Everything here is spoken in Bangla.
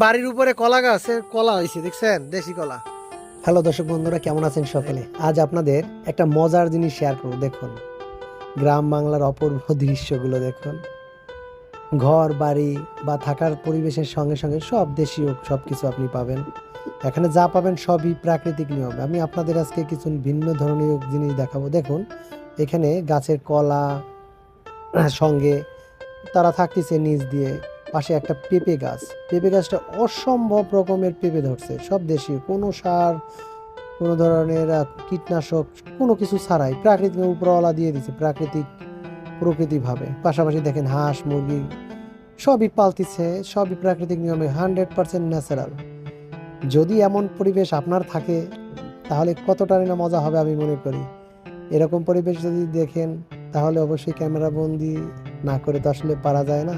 বাড়ির উপরে কলা গাছের কলা হয়েছে, দেখছেন? দেশি কলা। হ্যালো দর্শক বন্ধুরা, কেমন আছেন সকলে? আজ আপনাদের একটা মজার জিনিস শেয়ার করব। দেখুন, গ্রাম বাংলার অপূর্ব দৃশ্যগুলো দেখুন। ঘর বাড়ি বা থাকার পরিবেশের সঙ্গে সঙ্গে সব দেশীয় সব কিছু আপনি পাবেন। এখানে যা পাবেন সবই প্রাকৃতিক নিয়মে। আমি আপনাদের আজকে কিছু ভিন্ন ধরনের জিনিস দেখাবো। দেখুন, এখানে গাছের কলা সঙ্গে তারা থাকতেছে নিচ দিয়ে। পাশে একটা পেঁপে গাছ, পেঁপে গাছটা অসম্ভব রকমের পেঁপে ধরছে, সব দেশীয়, কোনো সার, কোনো ধরনের কীটনাশক, কোনো কিছু ছাড়াই প্রাকৃতিক উপরওয়ালা দিয়ে দিচ্ছে, প্রকৃতিভাবে। পাশাপাশি দেখেন হাঁস মুরগি সবই পালতিছে, সবই প্রাকৃতিক নিয়মে, 100% ন্যাচারাল। যদি এমন পরিবেশ আপনার থাকে তাহলে কতটা না মজা হবে আমি মনে করি। এরকম পরিবেশ যদি দেখেন তাহলে অবশ্যই ক্যামেরা বন্দি না করে তো আসলে পারা যায় না।